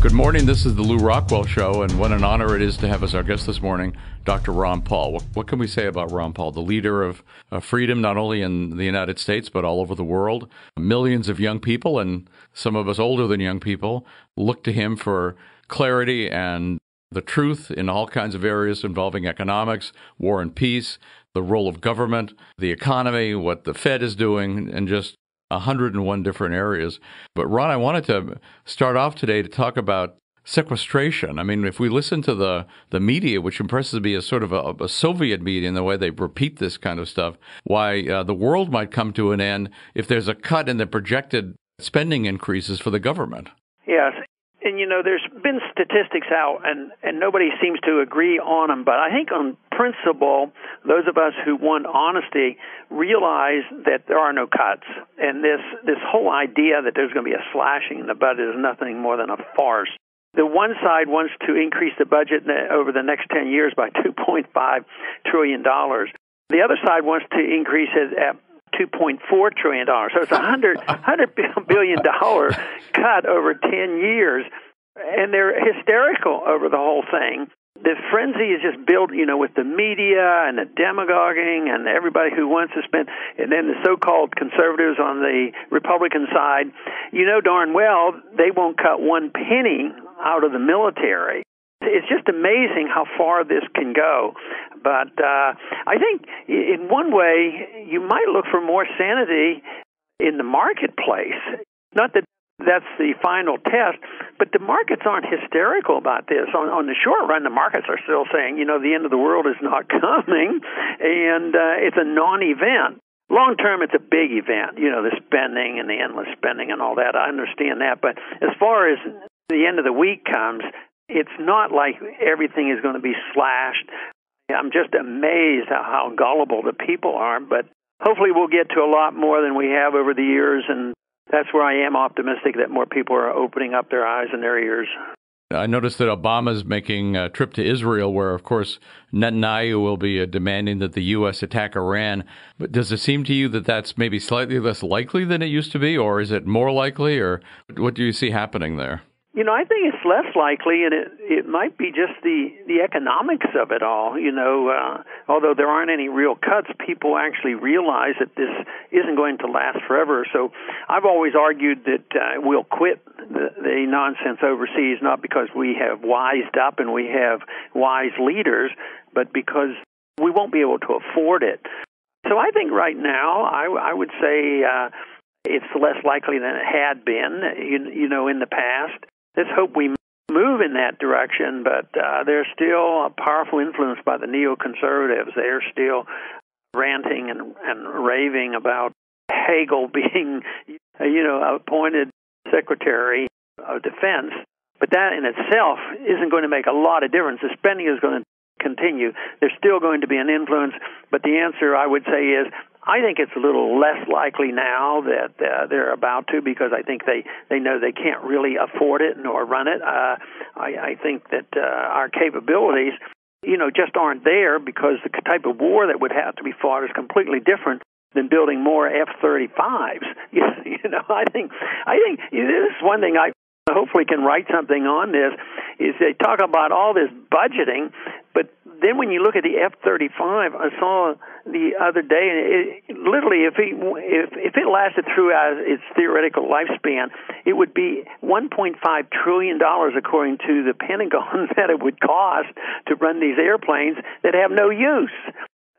Good morning. This is the Lew Rockwell Show, and what an honor it is to have as our guest this morning, Dr. Ron Paul. What can we say about Ron Paul, the leader of freedom, not only in the United States, but all over the world? Millions of young people, and some of us older than young people, look to him for clarity and the truth in all kinds of areas involving economics, war and peace, the role of government, the economy, what the Fed is doing, and just 101 different areas. But Ron, I wanted to start off today to talk about sequestration. I mean, if we listen to the media, which impresses me as sort of a Soviet media in the way they repeat this kind of stuff, why the world might come to an end if there's a cut in the projected spending increases for the government. Yes. And, there's been statistics out, and nobody seems to agree on them. But I think on principle, those of us who want honesty realize that there are no cuts. And this whole idea that there's going to be a slashing in the budget is nothing more than a farce. The one side wants to increase the budget over the next 10 years by $2.5 trillion. The other side wants to increase it at $2.4 trillion. So it's a $100 billion cut over 10 years. And they're hysterical over the whole thing. The frenzy is just built, with the media and the demagoguing and everybody who wants to spend, and then the so-called conservatives on the Republican side, darn well they won't cut one penny out of the military. It's just amazing how far this can go. But I think in one way you might look for more sanity in the marketplace. Not that that's the final test, but the markets aren't hysterical about this. On the short run, the markets are still saying, the end of the world is not coming, and it's a non-event. Long term, it's a big event, the spending and the endless spending and all that. I understand that. But as far as the end of the week comes, it's not like everything is going to be slashed. I'm just amazed at how gullible the people are, but hopefully we'll get to a lot more than we have over the years, and that's where I am optimistic that more people are opening up their eyes and their ears. I noticed that Obama's making a trip to Israel where, of course, Netanyahu will be demanding that the U.S. attack Iran. But does it seem to you that that's maybe slightly less likely than it used to be, or is it more likely, or what do you see happening there? I think it's less likely, and it might be just the economics of it all. Although there aren't any real cuts, people actually realize that this isn't going to last forever. So I've always argued that we'll quit the nonsense overseas, not because we have wised up and we have wise leaders, but because we won't be able to afford it. So I think right now I would say it's less likely than it had been, in the past. Let's hope we move in that direction, but there's still a powerful influence by the neoconservatives. They're still ranting and raving about Hagel being, appointed Secretary of Defense. But that in itself isn't going to make a lot of difference. The spending is going to continue. There's still going to be an influence, but the answer I would say is I think it's a little less likely now that they're about to, because I think they know they can't really afford it nor run it. I think that our capabilities, just aren't there, because the type of war that would have to be fought is completely different than building more F-35s. I think this is one thing I hopefully can write something on this, is they talk about all this budgeting, but then when you look at the F-35, I saw the other day, literally if it lasted throughout its theoretical lifespan, it would be $1.5 trillion, according to the Pentagon, that it would cost to run these airplanes that have no use.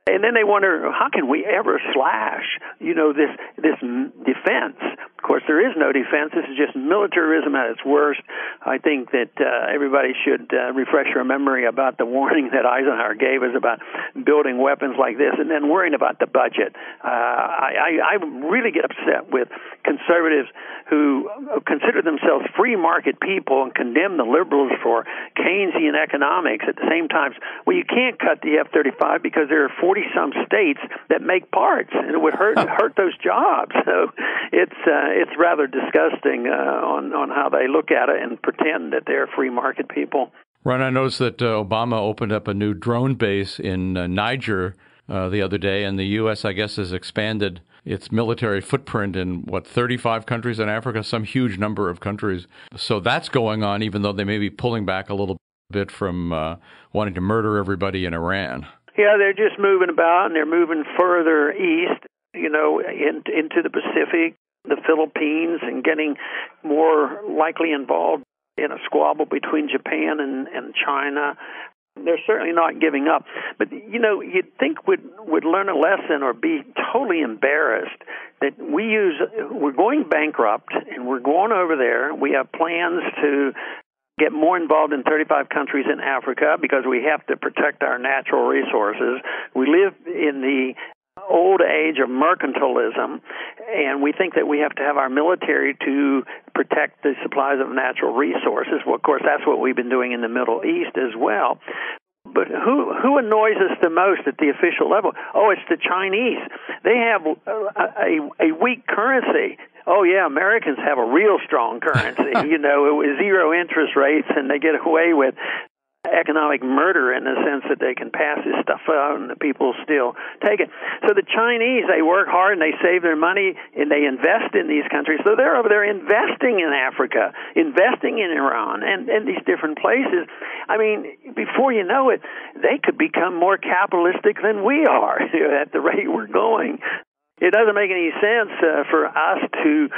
And then they wonder, how can we ever slash, this defense? Of course, there is no defense. This is just militarism at its worst. I think that everybody should refresh their memory about the warning that Eisenhower gave us about building weapons like this and then worrying about the budget. I really get upset with conservatives who consider themselves free market people and condemn the liberals for Keynesian economics at the same time. Well, you can't cut the F-35 because there are 40-some states that make parts, and it would hurt those jobs. So it's rather disgusting on how they look at it and pretend that they're free market people. Ron, I noticed that Obama opened up a new drone base in Niger the other day, and the U.S., I guess, has expanded its military footprint in, 35 countries in Africa, some huge number of countries. So that's going on, even though they may be pulling back a little bit from wanting to murder everybody in Iran. Yeah, they're just moving about, and they're moving further east, into the Pacific, the Philippines, and getting more likely involved in a squabble between Japan and China. They're certainly not giving up. But, you'd think would learn a lesson or be totally embarrassed that we're going bankrupt, and we're going over there. We have plans to get more involved in 35 countries in Africa because we have to protect our natural resources. We live in the old age of mercantilism, and we think that we have to have our military to protect the supplies of natural resources. Well, of course, that's what we've been doing in the Middle East as well. But who annoys us the most at the official level? Oh, it's the Chinese. They have a weak currency. Oh, yeah, Americans have a real strong currency, with zero interest rates, and they get away with economic murder in the sense that they can pass this stuff out and the people still take it. So the Chinese, they work hard and they save their money and they invest in these countries. So they're over there investing in Africa, investing in Iran and these different places. I mean, before you know it, they could become more capitalistic than we are at the rate we're going. It doesn't make any sense for us to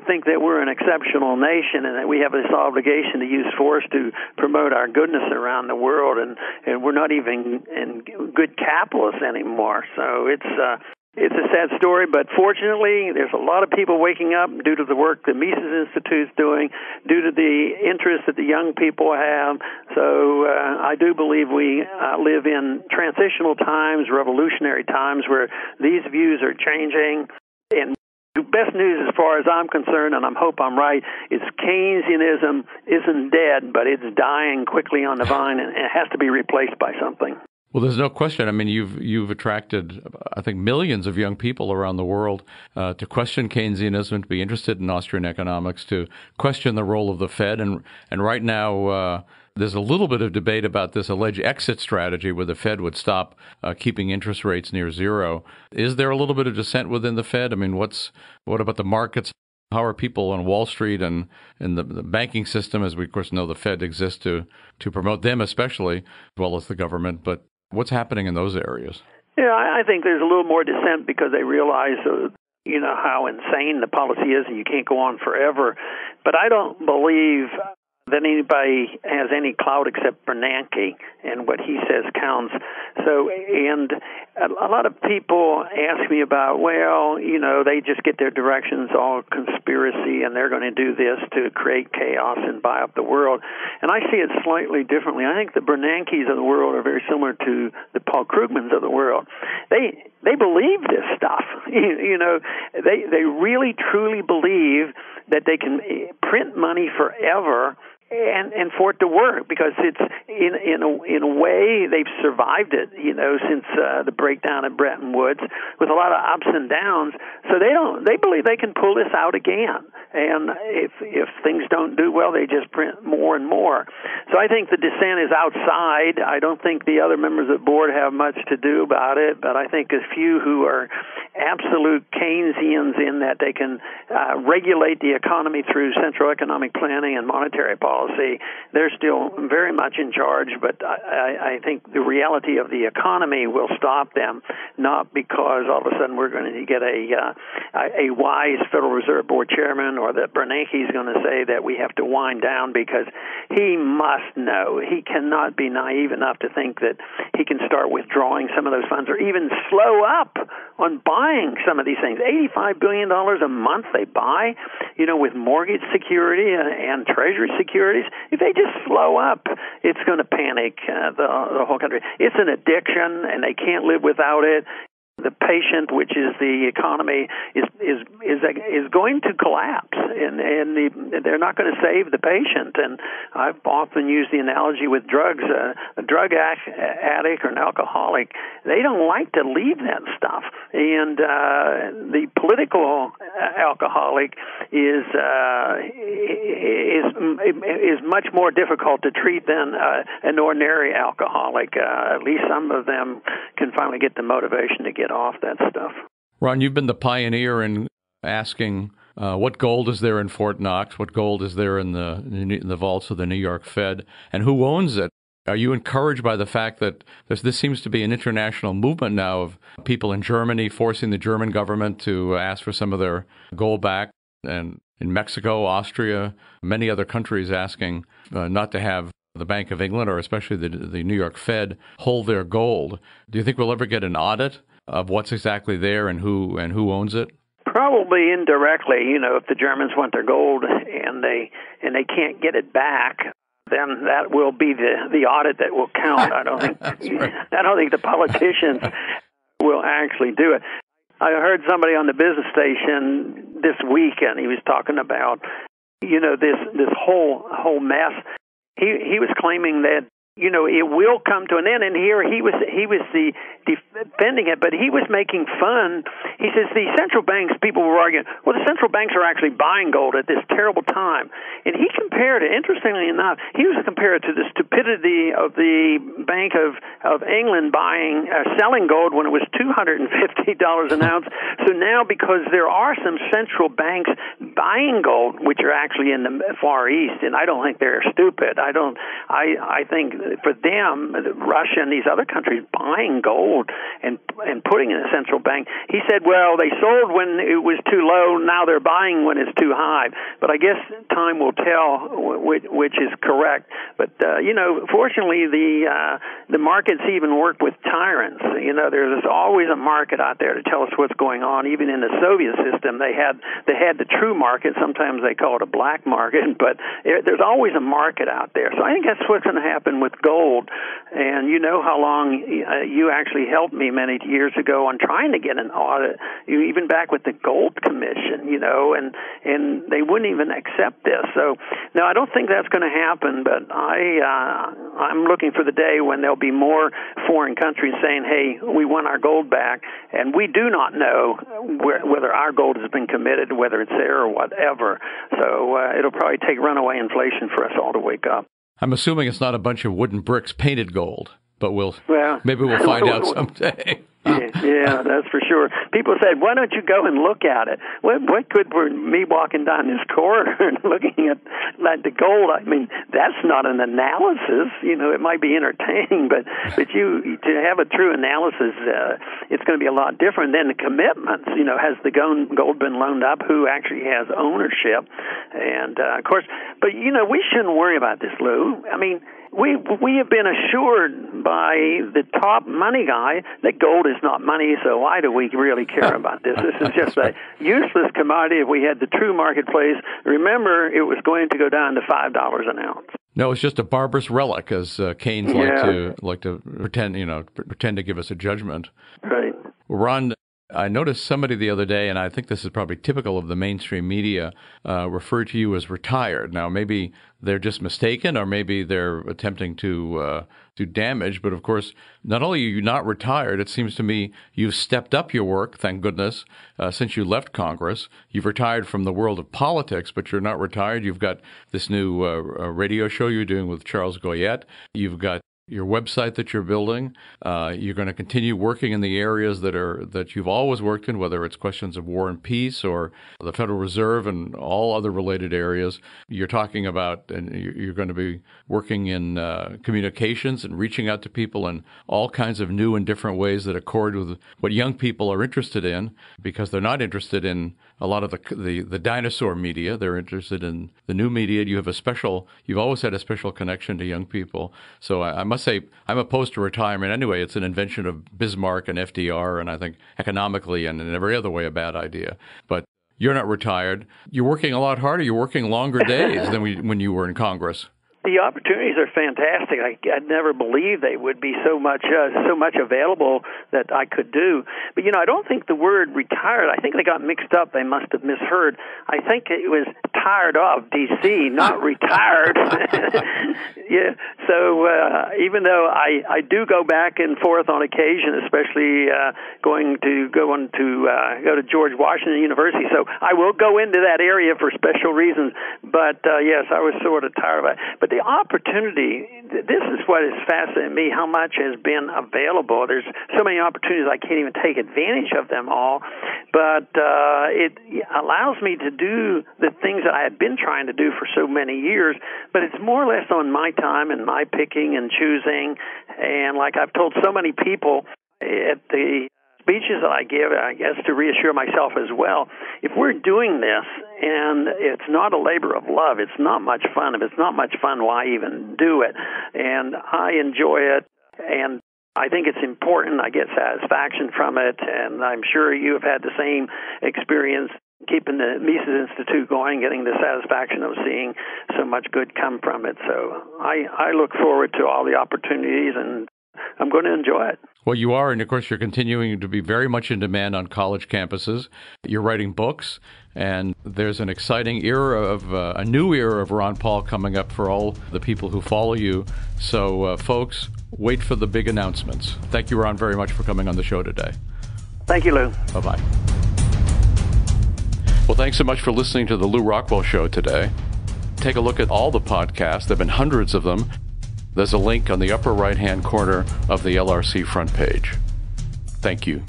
think that we're an exceptional nation and that we have this obligation to use force to promote our goodness around the world, and we're not even good capitalists anymore. So it's a sad story, but fortunately, there's a lot of people waking up due to the work the Mises Institute's doing, due to the interest that the young people have. So I do believe we live in transitional times, revolutionary times, where these views are changing. And the best news as far as I'm concerned, and I hope I'm right, is Keynesianism isn't dead, but it's dying quickly on the vine, and it has to be replaced by something. Well, there's no question. I mean, you've attracted, I think, millions of young people around the world to question Keynesianism, to be interested in Austrian economics, to question the role of the Fed. And right now, there's a little bit of debate about this alleged exit strategy where the Fed would stop keeping interest rates near zero. Is there a little bit of dissent within the Fed? I mean, what about the markets? How are people on Wall Street and in the banking system, as we, of course, know the Fed exists to promote them especially, as well as the government, but what's happening in those areas? Yeah, I think there's a little more dissent because they realize, how insane the policy is, and you can't go on forever. But I don't believe that anybody has any clout except Bernanke, and what he says counts. So, and a lot of people ask me about, they just get their directions all conspiracy, and they're going to do this to create chaos and buy up the world. And I see it slightly differently. I think the Bernankes of the world are very similar to the Paul Krugmans of the world. They believe this stuff. They really truly believe that they can print money forever and for it to work, because it's in a way they've survived it, since the breakdown of Bretton Woods with a lot of ups and downs. So they believe they can pull this out again. And if things don't do well, they just print more and more. So I think the dissent is outside. I don't think the other members of the board have much to do about it, but I think a few who are absolute Keynesians in that they can regulate the economy through central economic planning and monetary policy, they're still very much in charge. But I think the reality of the economy will stop them, not because all of a sudden we're going to get a wise Federal Reserve Board chairman, or that Bernanke is going to say that we have to wind down, because he must know. He cannot be naive enough to think that he can start withdrawing some of those funds or even slow up on buying some of these things. $85 billion a month they buy, with mortgage security and treasury securities. If they just slow up, it's going to panic the whole country. It's an addiction, and they can't live without it. The patient, which is the economy, is going to collapse, and they're not going to save the patient. And I've often used the analogy with drugs. A drug addict or an alcoholic, they don't like to leave that stuff. And the political alcoholic is much more difficult to treat than an ordinary alcoholic. At least some of them can finally get the motivation to get off that stuff. Ron, you've been the pioneer in asking what gold is there in Fort Knox, what gold is there in the vaults of the New York Fed, and who owns it. Are you encouraged by the fact that this seems to be an international movement now of people in Germany forcing the German government to ask for some of their gold back, and in Mexico, Austria, many other countries asking not to have the Bank of England or especially the New York Fed hold their gold? Do you think we'll ever get an audit of what's exactly there and who owns it? Probably indirectly. If the Germans want their gold and they can't get it back, then that will be the audit that will count. I don't think the politicians will actually do it. I heard somebody on the business station this week, and he was talking about this whole mess. He was claiming that it will come to an end, and here he was defending it, but he was making fun. He says the central banks, people were arguing, well, the central banks are actually buying gold at this terrible time. And he compared it, interestingly enough, he was compared to the stupidity of the Bank of England selling gold when it was $250 an ounce. So now, because there are some central banks buying gold, which are actually in the Far East, and I don't think they're stupid. I think for them, Russia and these other countries buying gold and putting it in a central bank. He said, well, they sold when it was too low. Now they're buying when it's too high. But I guess time will tell which is correct. But fortunately, the markets even work with tyrants. There's always a market out there to tell us what's going on. Even in the Soviet system, they had the true market. Sometimes they call it a black market, but there's always a market out there. So I think that's what's going to happen with gold. And you know how long you actually helped me many years ago on trying to get an audit, even back with the Gold Commission, and they wouldn't even accept this. So, no, I don't think that's going to happen, but I'm looking for the day when there'll be more foreign countries saying, hey, we want our gold back, and we do not know whether our gold has been committed, whether it's there or whatever. So it'll probably take runaway inflation for us all to wake up. I'm assuming it's not a bunch of wooden bricks painted gold, but maybe we'll find out someday. Yeah, that's for sure. People said, why don't you go and look at it? What good for me walking down this corridor and looking at the gold? I mean, that's not an analysis. It might be entertaining, but to have a true analysis, it's going to be a lot different than the commitments. Has the gold been loaned up? Who actually has ownership? And, of course, but, we shouldn't worry about this, Lou. I mean, we have been assured by the top money guy that gold is not money, so why do we really care about this? This is just a useless commodity. If we had the true marketplace, remember, it was going to go down to $5 an ounce. No, it's just a barbarous relic, as Keynes like to pretend to give us a judgment. Right. Ron, I noticed somebody the other day, and I think this is probably typical of the mainstream media, referred to you as retired. Now, maybe they're just mistaken, or maybe they're attempting to do damage. But of course, not only are you not retired, it seems to me you've stepped up your work, thank goodness, since you left Congress. You've retired from the world of politics, but you're not retired. You've got this new radio show you're doing with Charles Goyette. You've got your website that you're building. You're going to continue working in the areas that you've always worked in, whether it's questions of war and peace or the Federal Reserve and all other related areas. You're talking about, and you're going to be working in communications and reaching out to people in all kinds of new and different ways that accord with what young people are interested in, because they're not interested in a lot of the dinosaur media. They're interested in the new media. You've always had a special connection to young people. So I must say, I'm opposed to retirement anyway. It's an invention of Bismarck and FDR, and I think economically and in every other way a bad idea. But you're not retired. You're working a lot harder. You're working longer days than when you were in Congress. The opportunities are fantastic. I'd never believed they would be so much available that I could do. But, I don't think the word retired, I think they got mixed up. They must have misheard. I think it was tired of D.C., not retired. Yeah. So even though I do go back and forth on occasion, especially go to George Washington University, so I will go into that area for special reasons. But yes, I was sort of tired of it. But the opportunity, this is what has fascinated me, how much has been available. There's so many opportunities I can't even take advantage of them all. But it allows me to do the things that I had been trying to do for so many years, but it's more or less on my time and my picking and choosing. And like I've told so many people at the speeches that I give, I guess to reassure myself as well, if we're doing this and it's not a labor of love, it's not much fun. If it's not much fun, why even do it? And I enjoy it, and I think it's important. I get satisfaction from it, and I'm sure you have had the same experience keeping the Mises Institute going, getting the satisfaction of seeing so much good come from it. So I look forward to all the opportunities, and I'm going to enjoy it. Well, you are, and of course, you're continuing to be very much in demand on college campuses. You're writing books, and there's an exciting era of a new era of Ron Paul coming up for all the people who follow you. So, folks, wait for the big announcements. Thank you, Ron, very much for coming on the show today. Thank you, Lou. Bye-bye. Well, thanks so much for listening to the Lew Rockwell Show today. Take a look at all the podcasts. There have been hundreds of them. There's a link on the upper right-hand corner of the LRC front page. Thank you.